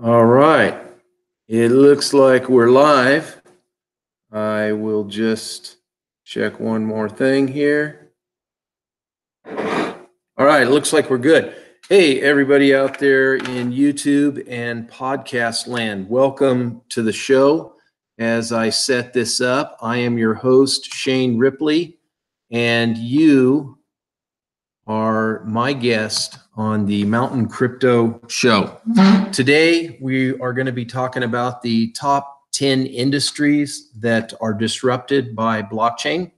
All right. It looks like we're live. I will just check one more thing here. All right. It looks like we're good. Hey, everybody out there in YouTube and podcast land. Welcome to the show. As I set this up, I am your host, Shane Ripley, and you are my guest on the Mountain Crypto Show. Today, we are going to be talking about the top 10 industries that are disrupted by blockchain.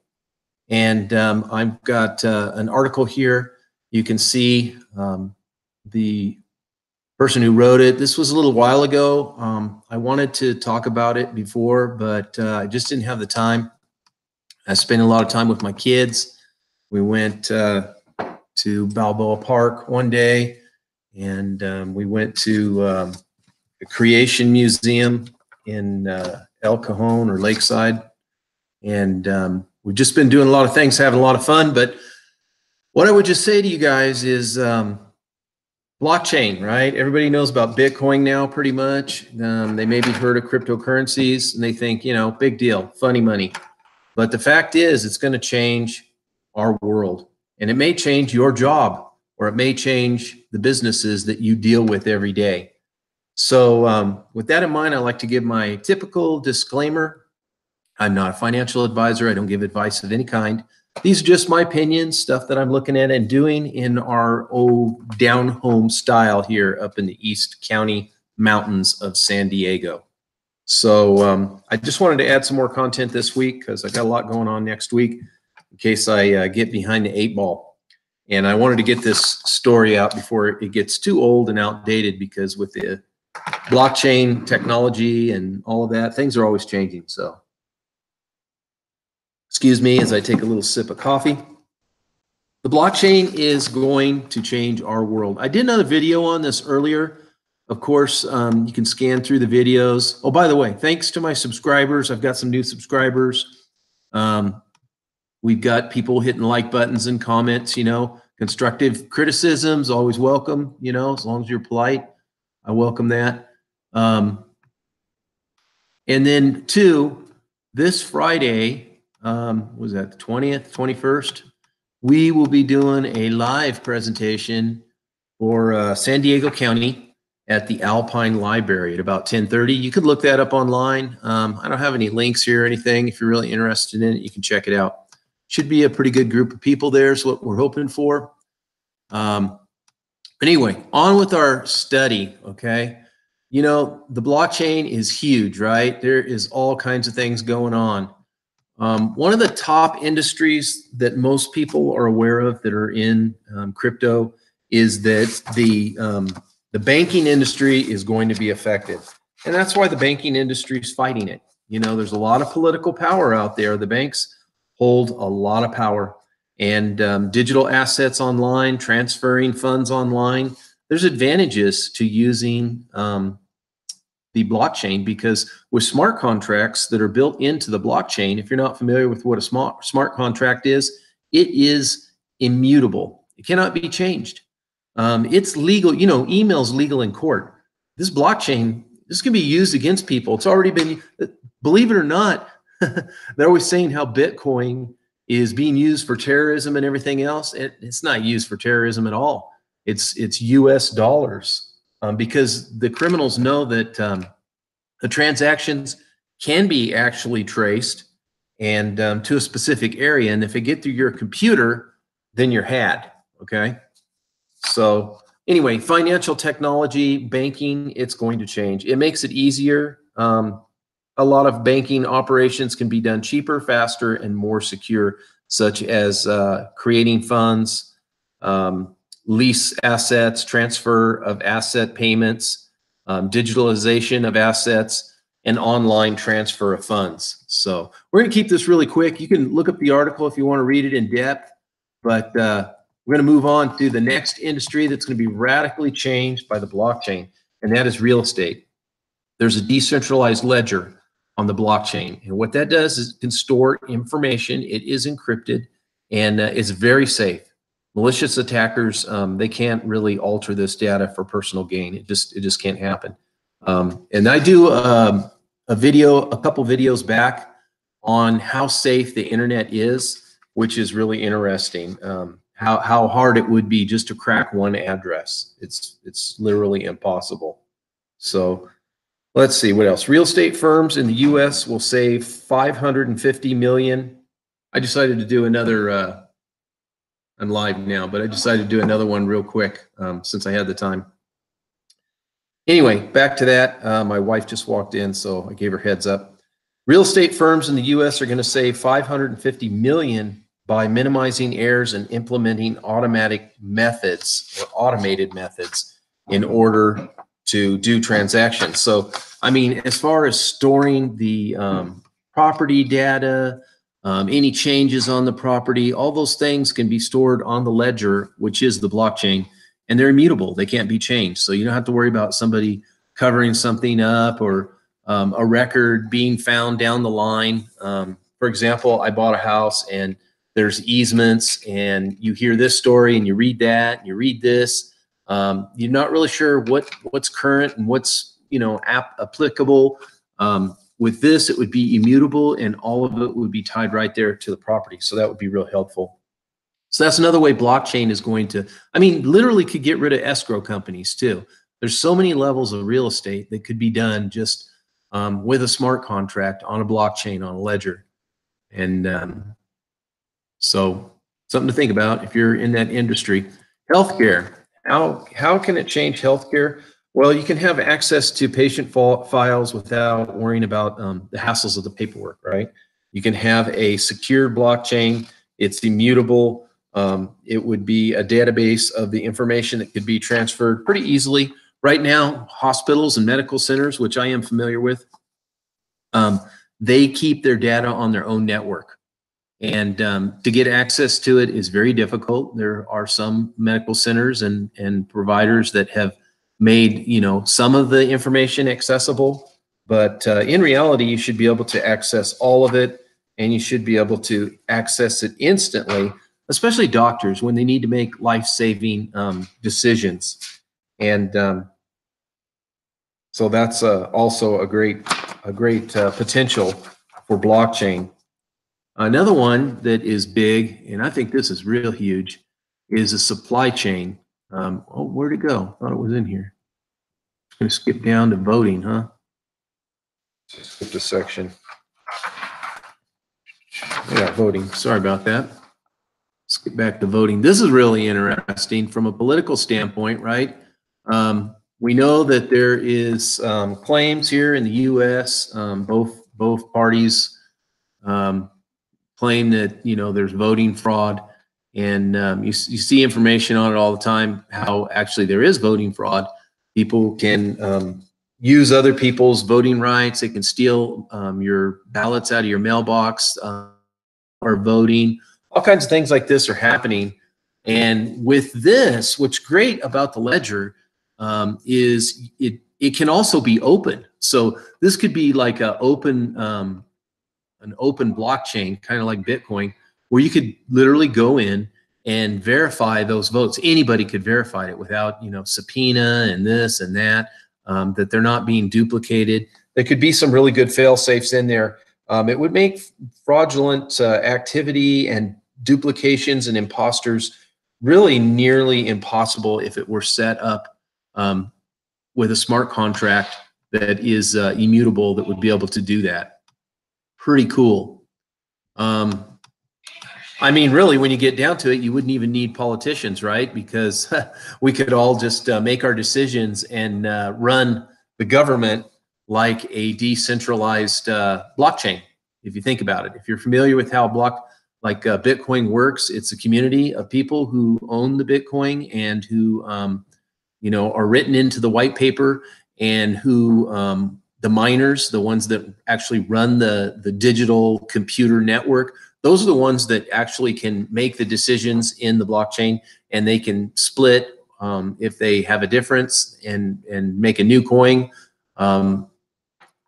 And I've got an article here. You can see the person who wrote it. This was a little while ago. I wanted to talk about it before, but I just didn't have the time. I spent a lot of time with my kids. We went to Balboa Park one day, and we went to the Creation Museum in El Cajon or Lakeside, and we've just been doing a lot of things, having a lot of fun. But what I would just say to you guys is blockchain, right? Everybody knows about Bitcoin now, pretty much. They maybe heard of cryptocurrencies, and they think, big deal, funny money. But the fact is, it's going to change our world. And it may change your job, or it may change the businesses that you deal with every day. So with that in mind, I like to give my typical disclaimer. I'm not a financial advisor. I don't give advice of any kind. These are just my opinions, stuff that I'm looking at and doing in our old down home style here up in the East County mountains of San Diego. So I just wanted to add some more content this week because I got a lot going on next week, in case I get behind the 8 ball. And I wanted to get this story out before it gets too old and outdated, because with the blockchain technology and all of that, things are always changing. So excuse me as I take a little sip of coffee. The blockchain is going to change our world. I did another video on this earlier. Of course, you can scan through the videos. Oh, by the way, thanks to my subscribers. I've got some new subscribers. We've got people hitting like buttons and comments, constructive criticisms, always welcome, as long as you're polite, I welcome that. And then 2, this Friday, was that the 20th, 21st? We will be doing a live presentation for San Diego County at the Alpine Library at about 10:30. You could look that up online. I don't have any links here or anything. If you're really interested in it, you can check it out. Should be a pretty good group of people there is what we're hoping for. Anyway, on with our study, okay? The blockchain is huge, right? There is all kinds of things going on. One of the top industries that most people are aware of that are in crypto is that the banking industry is going to be affected. And that's why the banking industry is fighting it. There's a lot of political power out there. The banks hold a lot of power, and digital assets online, transferring funds online. There's advantages to using the blockchain, because with smart contracts that are built into the blockchain, if you're not familiar with what a smart contract is, it is immutable. It cannot be changed. It's legal. Email's legal in court. This blockchain, this can be used against people. It's already been, believe it or not, they're always saying how Bitcoin is being used for terrorism and everything else. It's not used for terrorism at all. It's US dollars, because the criminals know that the transactions can be actually traced and to a specific area. And if it get through your computer, then you're had, okay? So anyway, financial technology, banking, it's going to change. It makes it easier. A lot of banking operations can be done cheaper, faster, and more secure, such as creating funds, lease assets, transfer of asset payments, digitalization of assets, and online transfer of funds. So we're going to keep this really quick. You can look up the article if you want to read it in depth, but we're going to move on to the next industry that's going to be radically changed by the blockchain, and that is real estate. There's a decentralized ledger on the blockchain. And what that does is it can store information. It is encrypted, and it's very safe. Malicious attackers, they can't really alter this data for personal gain. It just can't happen. And I do a couple videos back on how safe the internet is, which is really interesting. How hard it would be just to crack one address. It's literally impossible. So let's see what else. Real estate firms in the U.S. will save $550 million. I decided to do another. I'm live now, but I decided to do another one real quick since I had the time. Anyway, back to that. My wife just walked in, so I gave her heads up. Real estate firms in the U.S. are going to save $550 million by minimizing errors and implementing automatic methods or automated methods in order to do transactions. So, I mean, as far as storing the property data, any changes on the property, all those things can be stored on the ledger, which is the blockchain, and they're immutable. They can't be changed. So you don't have to worry about somebody covering something up or a record being found down the line. For example, I bought a house and there's easements, and you hear this story and you read that, and you read this. You're not really sure what's current and what's applicable. With this, it would be immutable, and all of it would be tied right there to the property. So that would be real helpful. So that's another way blockchain is going to, I mean, literally could get rid of escrow companies too. There's so many levels of real estate that could be done just with a smart contract on a blockchain, on a ledger. And so something to think about if you're in that industry. Healthcare, how can it change healthcare? Well, you can have access to patient files without worrying about the hassles of the paperwork, right? You can have a secure blockchain. It's immutable. It would be a database of the information that could be transferred pretty easily. Right now, hospitals and medical centers, which I am familiar with, they keep their data on their own network. And to get access to it is very difficult. There are some medical centers and providers that have made some of the information accessible, but in reality, you should be able to access all of it, and you should be able to access it instantly, especially doctors when they need to make life-saving decisions. And so that's also a great potential for blockchain. Another one that is big, and I think this is real huge, is a supply chain. Oh, where'd it go? Thought it was in here. Just gonna skip down to voting, huh? Skip the section. Yeah, voting. Sorry about that. Let's get back to voting. This is really interesting from a political standpoint, right? We know that there is claims here in the U.S. Both parties claim that there's voting fraud, and you see information on it all the time. How actually there is voting fraud. People can use other people's voting rights. They can steal your ballots out of your mailbox or voting. All kinds of things like this are happening. And with this, what's great about the ledger is it can also be open. So this could be like an open blockchain, kind of like Bitcoin, where you could literally go in and verify those votes. Anybody could verify it without subpoena and this and that, that they're not being duplicated. There could be some really good fail safes in there. It would make fraudulent activity and duplications and imposters really nearly impossible if it were set up with a smart contract that is immutable, that would be able to do that. Pretty cool. I mean, really, when you get down to it, you wouldn't even need politicians, right? Because we could all just make our decisions and run the government like a decentralized blockchain, if you think about it. If you're familiar with how Bitcoin works, it's a community of people who own the Bitcoin and who are written into the white paper, and who the miners, the ones that actually run the digital computer network, those are the ones that actually can make the decisions in the blockchain, and they can split if they have a difference and make a new coin,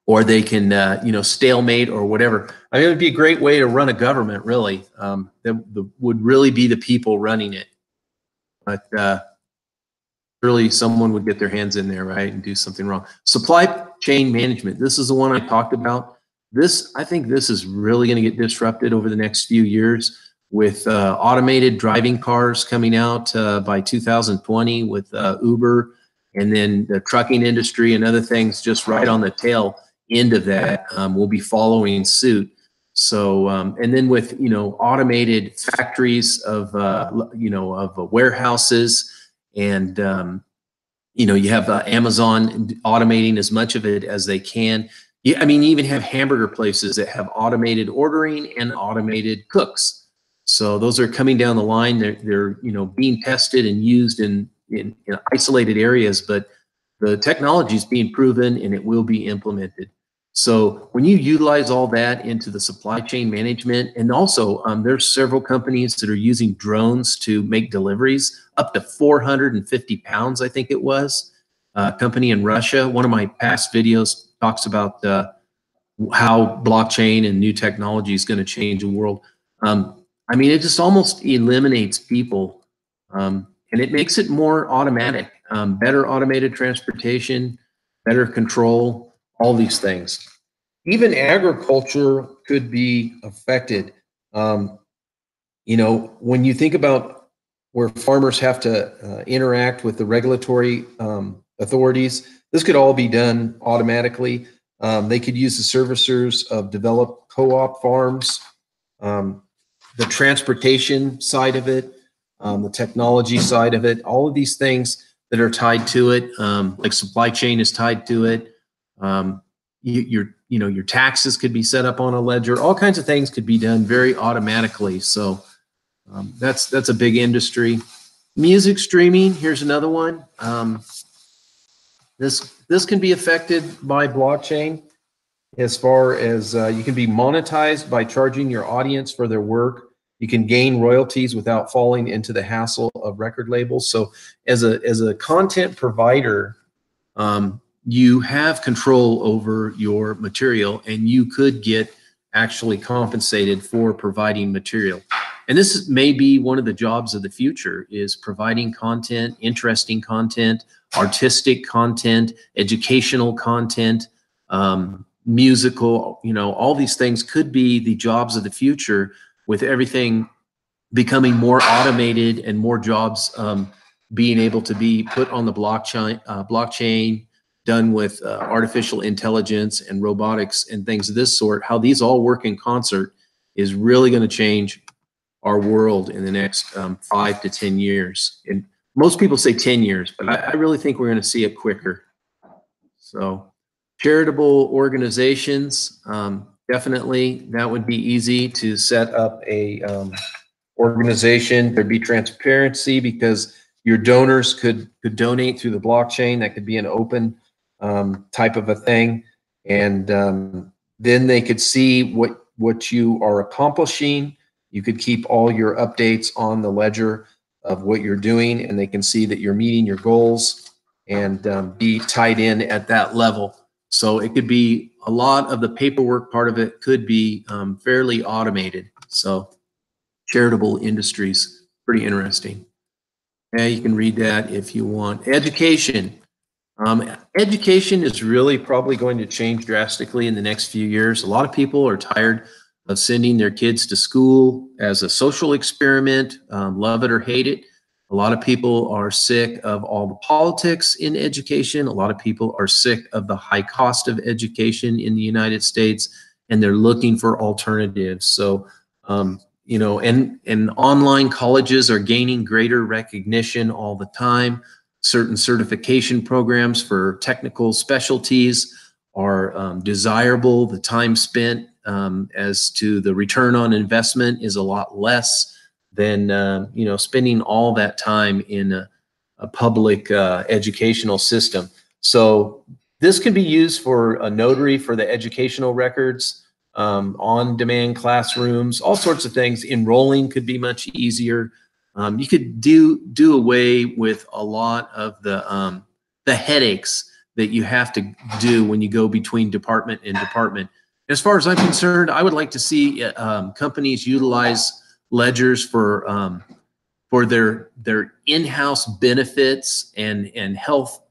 or they can stalemate or whatever. I mean, it would be a great way to run a government, really. That would really be the people running it. But surely someone would get their hands in there, right, and do something wrong. Supply chain management. This is the one I talked about. I think this is really going to get disrupted over the next few years with automated driving cars coming out by 2020 with Uber, and then the trucking industry and other things just right on the tail end of that will be following suit. So, and then with, automated factories of, warehouses, and, you have Amazon automating as much of it as they can. Yeah, I mean, you even have hamburger places that have automated ordering and automated cooks. So those are coming down the line. They're being tested and used in isolated areas, but the technology is being proven and it will be implemented. So when you utilize all that into the supply chain management, and also there's several companies that are using drones to make deliveries up to 450 pounds, I think it was. A company in Russia. One of my past videos talks about how blockchain and new technology is going to change the world. I mean, it just almost eliminates people, and it makes it more automatic, better automated transportation, better control, all these things. Even agriculture could be affected. When you think about where farmers have to interact with the regulatory authorities, this could all be done automatically. They could use the servicers of developed co-op farms, the transportation side of it, the technology side of it, all of these things that are tied to it, like supply chain is tied to it. Your taxes could be set up on a ledger. All kinds of things could be done very automatically. So that's a big industry. Music streaming, here's another one. This can be affected by blockchain, as far as you can be monetized by charging your audience for their work. You can gain royalties without falling into the hassle of record labels. So as a content provider, you have control over your material, and you could get actually compensated for providing material. And this may be one of the jobs of the future, is providing content, interesting content, artistic content, educational content, musical, all these things could be the jobs of the future, with everything becoming more automated and more jobs being able to be put on the blockchain, done with artificial intelligence and robotics and things of this sort. How these all work in concert is really going to change our world in the next 5 to 10 years. And most people say 10 years, but I really think we're going to see it quicker. So charitable organizations, definitely that would be easy to set up a organization. There'd be transparency because your donors could donate through the blockchain. That could be an open type of a thing. And then they could see what you are accomplishing. You could keep all your updates on the ledger of what you're doing, and they can see that you're meeting your goals and be tied in at that level. So it could be a lot of the paperwork part of it could be fairly automated. So charitable industries, pretty interesting. Yeah, you can read that if you want. Education. Education is really probably going to change drastically in the next few years. A lot of people are tired of sending their kids to school as a social experiment, love it or hate it. A lot of people are sick of all the politics in education. A lot of people are sick of the high cost of education in the United States, and they're looking for alternatives. So, and online colleges are gaining greater recognition all the time. Certain certification programs for technical specialties are desirable. The time spent as to the return on investment is a lot less than spending all that time in a public educational system. So this can be used for a notary for the educational records, on-demand classrooms, all sorts of things. Enrolling could be much easier. You could do away with a lot of the headaches that you have to do when you go between department and department. As far as I'm concerned, I would like to see companies utilize ledgers for for their in-house benefits and health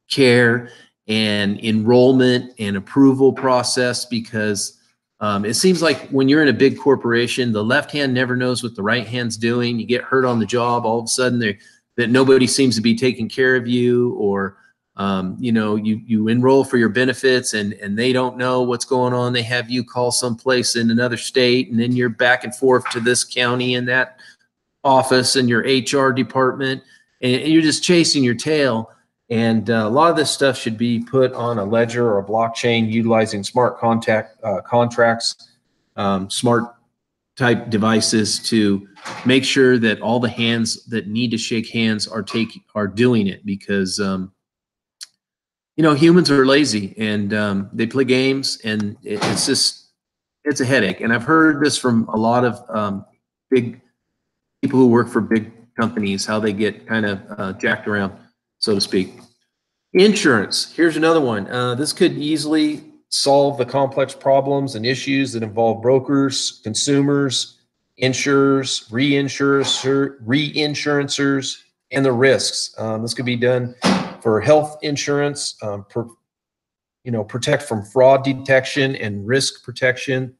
care and enrollment and approval process, because it seems like when you're in a big corporation, the left hand never knows what the right hand's doing. You get hurt on the job, all of a sudden that nobody seems to be taking care of you, or you know, you enroll for your benefits and they don't know what's going on. They have you call someplace in another state, and then you're back and forth to this county and that office and your HR department, and you're just chasing your tail. And a lot of this stuff should be put on a ledger or a blockchain utilizing smart contracts, smart type devices to make sure that all the hands that need to shake hands are doing it, because you know, humans are lazy, and they play games, and it's a headache. And I've heard this from a lot of big people who work for big companies, how they get kind of jacked around, so to speak. Insurance, here's another one. This could easily solve the complex problems and issues that involve brokers, consumers, insurers, reinsurencers, and the risks. This could be done for health insurance, protect from fraud detection and risk protection,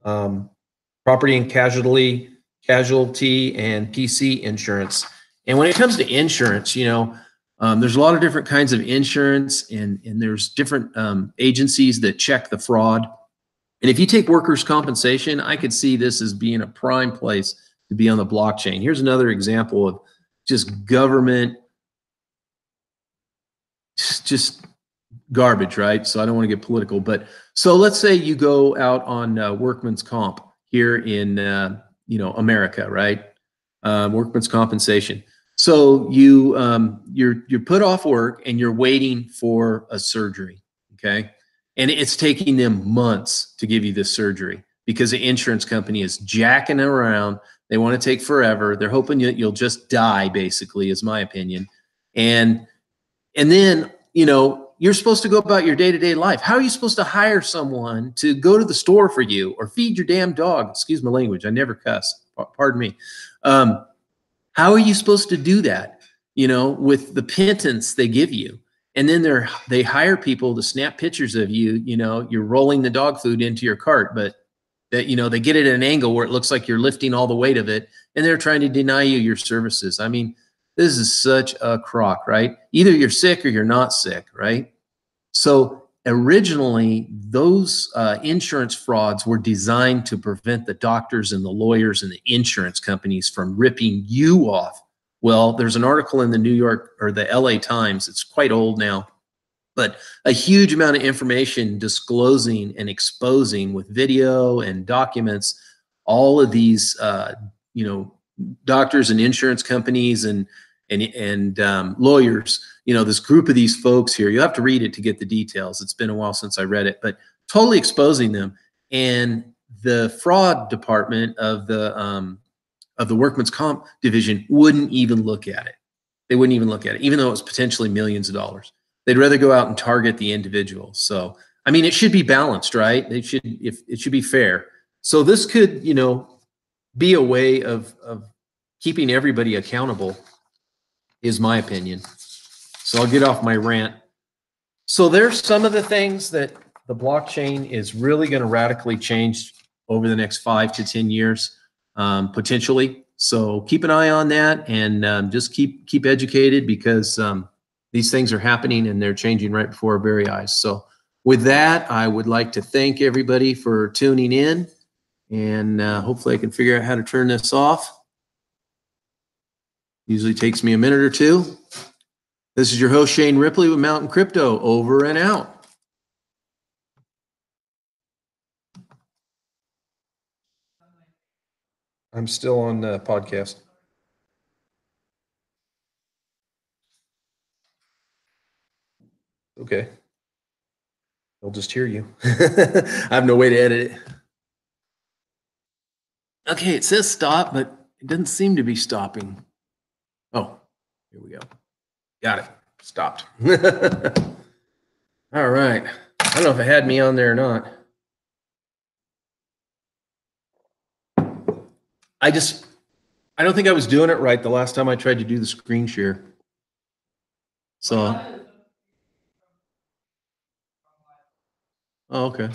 property and casualty, and PC insurance. And when it comes to insurance, you know, there's a lot of different kinds of insurance, and there's different agencies that check the fraud. And if you take workers' compensation, I could see this as being a prime place to be on the blockchain. Here's another example of just government, just garbage, right? So I don't want to get political, but so let's say you go out on workman's comp here in America, right? Workman's compensation. So you're put off work and you're waiting for a surgery, okay? And it's taking them months to give you this surgery because the insurance company is jacking around. They want to take forever. They're hoping you'll just die, basically, is my opinion. And then, you know, you're supposed to go about your day-to-day life. How are you supposed to hire someone to go to the store for you or feed your damn dog? Excuse my language. I never cuss. Pardon me. How are you supposed to do that, you know, with the pittance they give you? And then they hire people to snap pictures of you, you know, you're rolling the dog food into your cart, but that, you know, they get it at an angle where it looks like you're lifting all the weight of it, and they're trying to deny you your services. I mean, this is such a crock, right? Either you're sick or you're not sick, right? So originally, those insurance frauds were designed to prevent the doctors and the lawyers and the insurance companies from ripping you off. Well, there's an article in the New York or the LA Times, it's quite old now, but a huge amount of information disclosing and exposing with video and documents all of these, doctors and insurance companies and lawyers, you know, this group of these folks here. You'll have to read it to get the details. It's been a while since I read it, but totally exposing them. And the fraud department of the workman's comp division wouldn't even look at it. They wouldn't even look at it, even though it was potentially millions of dollars. They'd rather go out and target the individual. So, I mean, it should be balanced, right? It should be fair. So this could, you know, be a way of keeping everybody accountable, is my opinion. So I'll get off my rant. So there's some of the things that the blockchain is really going to radically change over the next 5 to 10 years, potentially. So keep an eye on that, and just keep educated, because these things are happening and they're changing right before our very eyes. So with that, I would like to thank everybody for tuning in, and hopefully I can figure out how to turn this off. Usually takes me a minute or two. This is your host, Shane Ripley with Mountain Crypto, over and out. I'm still on the podcast. Okay. They'll just hear you. I have no way to edit it. Okay, it says stop, but it doesn't seem to be stopping. Oh, here we go. Got it. Stopped. All right. I don't know if it had me on there or not. I I don't think I was doing it right the last time I tried to do the screen share. So, oh, okay.